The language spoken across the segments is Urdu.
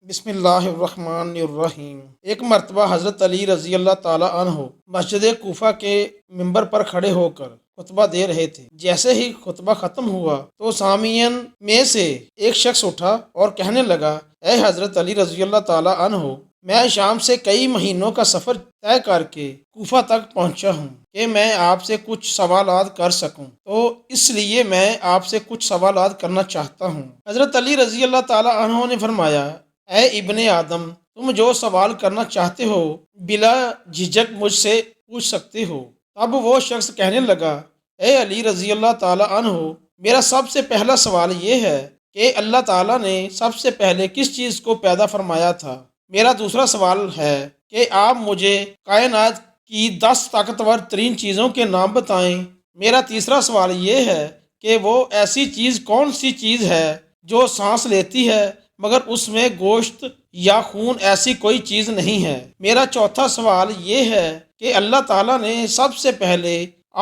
بسم اللہ الرحمن الرحیم۔ ایک مرتبہ حضرت علی رضی اللہ تعالی عنہ مسجد کوفہ کے ممبر پر کھڑے ہو کر خطبہ دے رہے تھے۔ جیسے ہی خطبہ ختم ہوا تو سامعین میں سے ایک شخص اٹھا اور کہنے لگا، اے حضرت علی رضی اللہ تعالی عنہ، میں شام سے کئی مہینوں کا سفر طے کر کے کوفہ تک پہنچا ہوں کہ میں آپ سے کچھ سوالات کر سکوں، تو اس لیے میں آپ سے کچھ سوالات کرنا چاہتا ہوں۔ حضرت علی رضی اللہ تعالی عنہ نے فرمایا، اے ابن آدم، تم جو سوال کرنا چاہتے ہو بلا جھجک مجھ سے پوچھ سکتے ہو۔ تب وہ شخص کہنے لگا، اے علی رضی اللہ تعالی عنہ، میرا سب سے پہلا سوال یہ ہے کہ اللہ تعالیٰ نے سب سے پہلے کس چیز کو پیدا فرمایا تھا؟ میرا دوسرا سوال ہے کہ آپ مجھے کائنات کی 10 طاقتور ترین چیزوں کے نام بتائیں۔ میرا تیسرا سوال یہ ہے کہ وہ ایسی چیز کون سی چیز ہے جو سانس لیتی ہے مگر اس میں گوشت یا خون ایسی کوئی چیز نہیں ہے۔ میرا چوتھا سوال یہ ہے کہ اللہ تعالیٰ نے سب سے پہلے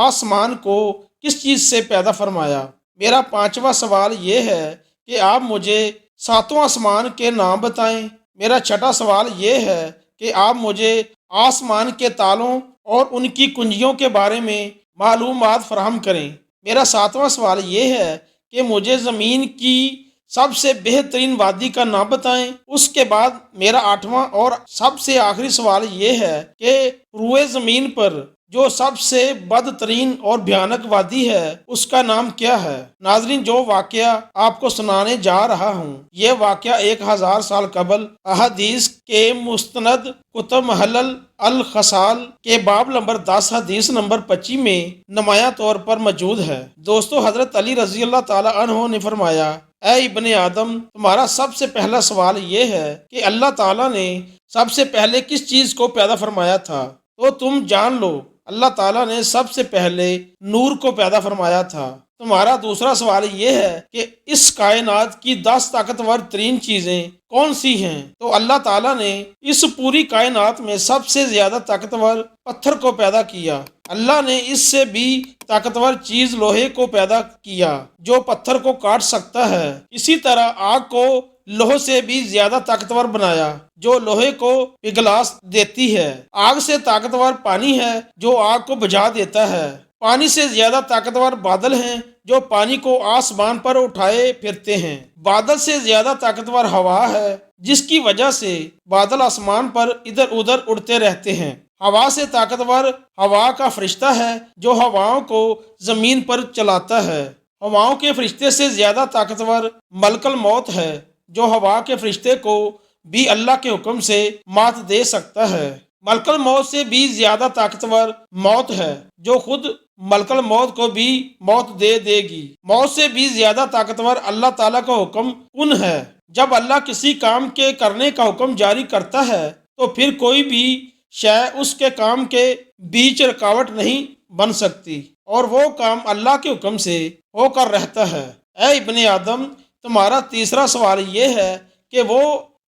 آسمان کو کس چیز سے پیدا فرمایا؟ میرا پانچواں سوال یہ ہے کہ آپ مجھے 7واں آسمان کے نام بتائیں۔ میرا چھٹا سوال یہ ہے کہ آپ مجھے آسمان کے تالوں اور ان کی کنجیوں کے بارے میں معلومات فراہم کریں۔ میرا ساتواں سوال یہ ہے کہ مجھے زمین کی سب سے بہترین وادی کا نام بتائیں۔ اس کے بعد میرا 8واں اور سب سے آخری سوال یہ ہے کہ روئے زمین پر جو سب سے بدترین اور بھیانک وادی ہے اس کا نام کیا ہے؟ ناظرین، جو واقعہ آپ کو سنانے جا رہا ہوں یہ واقعہ 1000 سال قبل احادیث کے مستند کتب محلل الخصال کے باب نمبر 10 حدیث نمبر 25 میں نمایاں طور پر موجود ہے۔ دوستو، حضرت علی رضی اللہ تعالی عنہ نے فرمایا، اے ابن آدم، تمہارا سب سے پہلا سوال یہ ہے کہ اللہ تعالیٰ نے سب سے پہلے کس چیز کو پیدا فرمایا تھا؟ تو تم جان لو، اللہ تعالیٰ نے سب سے پہلے نور کو پیدا فرمایا تھا۔ تمہارا دوسرا سوال یہ ہے کہ اس کائنات کی 10 طاقتور ترین چیزیں کون سی ہیں؟ تو اللہ تعالیٰ نے اس پوری کائنات میں سب سے زیادہ طاقتور پتھر کو پیدا کیا۔ اللہ نے اس سے بھی طاقتور چیز لوہے کو پیدا کیا جو پتھر کو کاٹ سکتا ہے۔ اسی طرح آگ کو لوہے سے بھی زیادہ طاقتور بنایا جو لوہے کو پگھلا دیتی ہے۔ آگ سے طاقتور پانی ہے جو آگ کو بجھا دیتا ہے۔ پانی سے زیادہ طاقتور بادل ہیں جو پانی کو آسمان پر اٹھائے پھرتے ہیں۔ بادل سے زیادہ طاقتور ہوا ہے جس کی وجہ سے بادل آسمان پر ادھر ادھر اڑتے رہتے ہیں۔ ہوا سے طاقتور ہوا کا فرشتہ ہے جو ہواؤں کو زمین پر چلاتا ہے۔ ہواؤں کے فرشتے سے زیادہ طاقتور ملک الموت ہے جو ہوا کے فرشتے کو بھی اللہ کے حکم سے مات دے سکتا ہے۔ ملک الموت سے بھی زیادہ طاقتور موت ہے جو خود ملک الموت کو بھی موت دے دے گی۔ موت سے بھی زیادہ طاقتور اللہ تعالیٰ کا حکم کن ہے۔ جب اللہ کسی کام کے کرنے کا حکم جاری کرتا ہے تو پھر کوئی بھی شے اس کے کام کے بیچ رکاوٹ نہیں بن سکتی اور وہ کام اللہ کے حکم سے ہو کر رہتا ہے۔ اے ابن آدم، تمہارا تیسرا سوال یہ ہے کہ وہ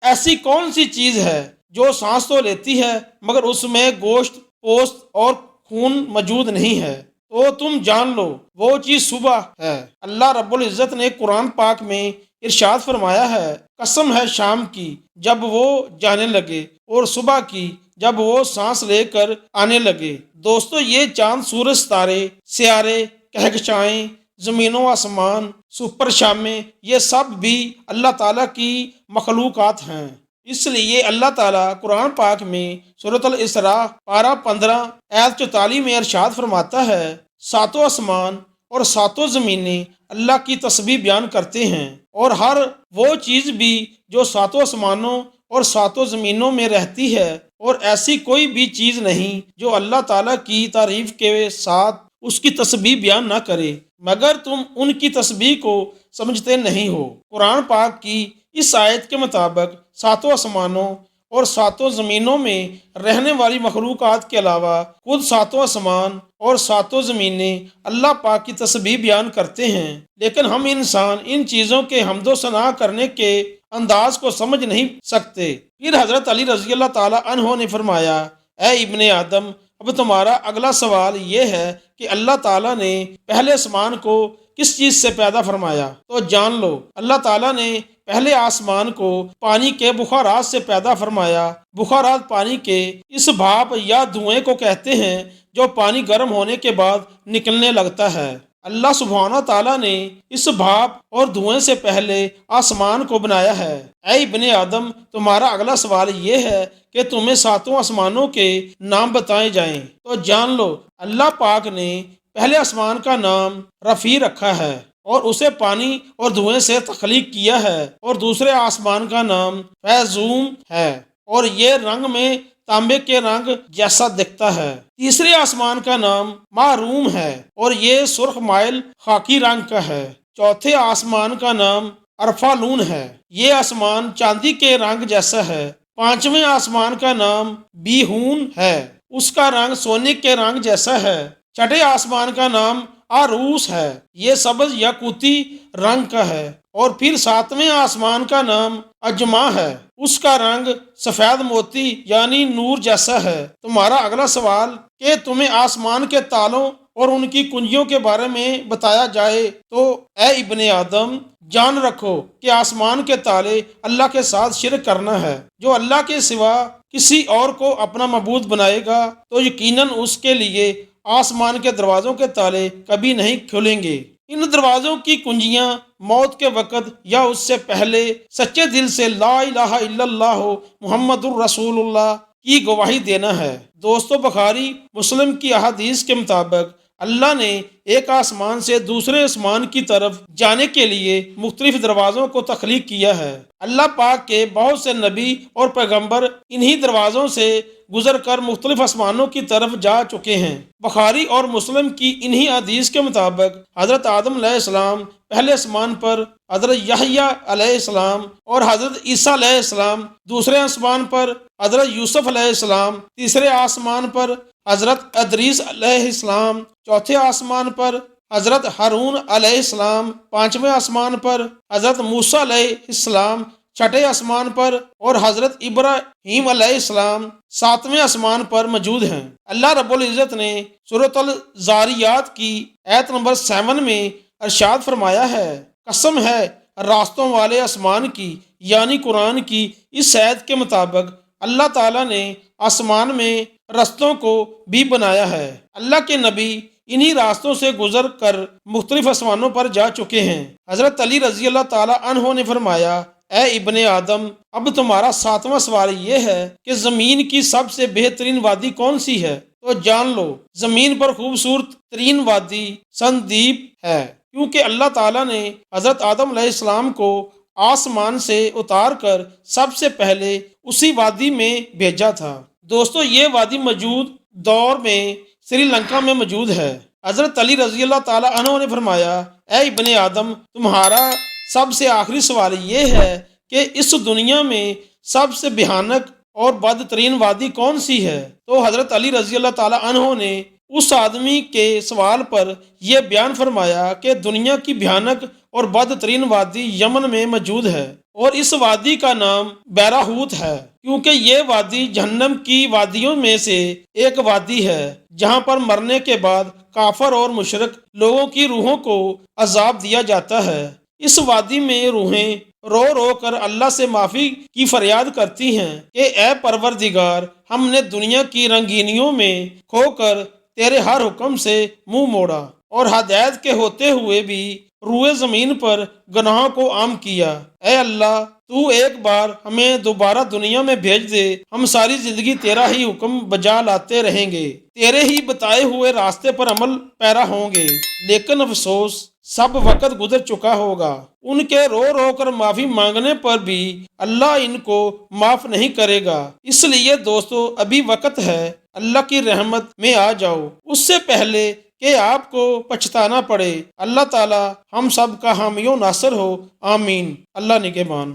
ایسی کون سی چیز ہے جو سانس تو لیتی ہے مگر اس میں گوشت، پوست اور خون موجود نہیں ہے؟ تو تم جان لو وہ چیز صبح ہے۔ اللہ رب العزت نے قرآن پاک میں ارشاد فرمایا ہے، قسم ہے شام کی جب وہ جانے لگے اور صبح کی جب وہ سانس لے کر آنے لگے۔ دوستو، یہ چاند، سورج، ستارے، سیارے، کہکشائیں، زمین و آسمان، سپر شامیں، یہ سب بھی اللہ تعالیٰ کی مخلوقات ہیں۔ اس لیے اللہ تعالیٰ قرآن پاک میں سورۃ الاسراء پارہ 15 آیت 44 میں ارشاد فرماتا ہے، 7 آسمان اور 7 زمینیں اللہ کی تسبیح بیان کرتے ہیں، اور ہر وہ چیز بھی جو 7 آسمانوں اور 7 زمینوں میں رہتی ہے، اور ایسی کوئی بھی چیز نہیں جو اللہ تعالیٰ کی تعریف کے ساتھ اس کی تسبیح بیان نہ کرے مگر تم ان کی تسبیح کو سمجھتے نہیں ہو۔ قرآن پاک کی اس آیت کے مطابق 7 آسمانوں اور 7 زمینوں میں رہنے والی مخلوقات کے علاوہ خود 7 آسمان اور 7 زمینیں اللہ پاک کی تسبیح بیان کرتے ہیں، لیکن ہم انسان ان چیزوں کے حمد و ثنا کرنے کے انداز کو سمجھ نہیں سکتے۔ پھر حضرت علی رضی اللہ تعالی عنہ نے فرمایا، اے ابن آدم، اب تمہارا اگلا سوال یہ ہے کہ اللہ تعالیٰ نے پہلے آسمان کو کس چیز سے پیدا فرمایا؟ تو جان لو اللہ تعالیٰ نے پہلے آسمان کو پانی کے بخارات سے پیدا فرمایا۔ بخارات پانی کے اس بھاپ یا دھوئیں کو کہتے ہیں جو پانی گرم ہونے کے بعد نکلنے لگتا ہے۔ اللہ سبحانہ تعالیٰ نے اس بھاپ اور دھوئیں سے پہلے آسمان کو بنایا ہے۔ اے ابن آدم، تمہارا اگلا سوال یہ ہے کہ تمہیں ساتوں آسمانوں کے نام بتائے جائیں۔ تو جان لو اللہ پاک نے پہلے آسمان کا نام رفیع رکھا ہے اور اسے پانی اور دھوئیں سے تخلیق کیا ہے، اور دوسرے آسمان کا نام فیضوم ہے اور یہ رنگ میں تانبے کے رنگ جیسا دکھتا ہے۔ تیسرے آسمان کا نام معروم ہے اور یہ سرخ مائل خاکی رنگ کا ہے۔ چوتھے آسمان کا نام ارفالون ہے، یہ آسمان چاندی کے رنگ جیسا ہے۔ پانچویں آسمان کا نام بیہون ہے، اس کا رنگ سونے کے رنگ جیسا ہے۔ چھٹے آسمان کا نام عروس ہے، یہ سبز یاقوتی رنگ کا ہے۔ اور پھر ساتویں آسمان کا نام اجما ہے، اس کا رنگ سفید موتی یعنی نور جیسا ہے۔ تمہارا اگلا سوال کہ تمہیں آسمان کے تالوں اور ان کی کنجیوں کے بارے میں بتایا جائے، تو اے ابن آدم جان رکھو کہ آسمان کے تالے اللہ کے ساتھ شرک کرنا ہے۔ جو اللہ کے سوا کسی اور کو اپنا معبود بنائے گا تو یقیناً اس کے لیے آسمان کے دروازوں کے تالے کبھی نہیں کھلیں گے۔ ان دروازوں کی کنجیاں موت کے وقت یا اس سے پہلے سچے دل سے لا الہ الا اللہ محمد الرسول اللہ کی گواہی دینا ہے۔ دوستو، بخاری مسلم کی احادیث کے مطابق اللہ نے ایک آسمان سے دوسرے آسمان کی طرف جانے کے لیے مختلف دروازوں کو تخلیق کیا ہے۔ اللہ پاک کے بہت سے نبی اور پیغمبر انہی دروازوں سے گزر کر مختلف آسمانوں کی طرف جا چکے ہیں۔ بخاری اور مسلم کی انہی حدیث کے مطابق حضرت آدم علیہ السلام پہلے آسمان پر، حضرت یحییٰ علیہ السلام اور حضرت عیسیٰ علیہ السلام دوسرے آسمان پر، حضرت یوسف علیہ السلام تیسرے آسمان پر، حضرت ادریس علیہ السلام چوتھے آسمان پر، حضرت ہارون علیہ السلام پانچویں آسمان پر، حضرت موسیٰ علیہ السلام چھٹے آسمان پر اور حضرت ابراہیم علیہ السلام ساتویں آسمان پر موجود ہیں۔ اللہ رب العزت نے سورۃ الذاریات کی آیت نمبر 7 میں ارشاد فرمایا ہے، قسم ہے راستوں والے آسمان کی یعنی قرآن کی۔ اس آیت کے مطابق اللہ تعالیٰ نے آسمان میں رستوں کو بھی بنایا ہے۔ اللہ کے نبی انہی راستوں سے گزر کر مختلف آسمانوں پر جا چکے ہیں۔ حضرت علی رضی اللہ تعالیٰ عنہ نے فرمایا، اے ابن آدم، اب تمہارا 7واں سوال یہ ہے کہ زمین کی سب سے بہترین وادی کون سی ہے؟ تو جان لو زمین پر خوبصورت ترین وادی سندیپ ہے، کیونکہ اللہ تعالیٰ نے حضرت آدم علیہ السلام کو آسمان سے اتار کر سب سے پہلے اسی وادی میں بھیجا تھا۔ دوستو، یہ وادی موجود دور میں سری لنکا میں موجود ہے۔ حضرت علی رضی اللہ تعالیٰ عنہ نے فرمایا، اے ابن آدم، تمہارا سب سے آخری سوال یہ ہے کہ اس دنیا میں سب سے بھیانک اور بدترین وادی کون سی ہے؟ تو حضرت علی رضی اللہ تعالیٰ عنہ نے اس آدمی کے سوال پر یہ بیان فرمایا کہ دنیا کی بھیانک اور بدترین وادی یمن میں موجود ہے، اور اس وادی کا نام بیراہوت ہے، کیونکہ یہ وادی جہنم کی وادیوں میں سے ایک وادی ہے جہاں پر مرنے کے بعد کافر اور مشرک لوگوں کی روحوں کو عذاب دیا جاتا ہے۔ اس وادی میں روحیں رو رو کر اللہ سے معافی کی فریاد کرتی ہیں کہ اے پروردگار، ہم نے دنیا کی رنگینیوں میں کھو کر تیرے ہر حکم سے منہ موڑا اور ہدایت کے ہوتے ہوئے بھی روئے زمین پر گناہوں کو عام کیا۔ اے اللہ، تو ایک بار ہمیں دوبارہ دنیا میں بھیج دے، ہم ساری زندگی تیرا ہی حکم بجا لاتے رہیں گے، تیرے ہی بتائے ہوئے راستے پر عمل پیرا ہوں گے۔ لیکن افسوس، سب وقت گزر چکا ہوگا، ان کے رو رو کر معافی مانگنے پر بھی اللہ ان کو معاف نہیں کرے گا۔ اس لیے دوستو، ابھی وقت ہے، اللہ کی رحمت میں آ جاؤ، اس سے پہلے کہ آپ کو پچھتانا پڑے۔ اللہ تعالی ہم سب کا حامی و ناصر ہو، آمین۔ اللہ نگہبان۔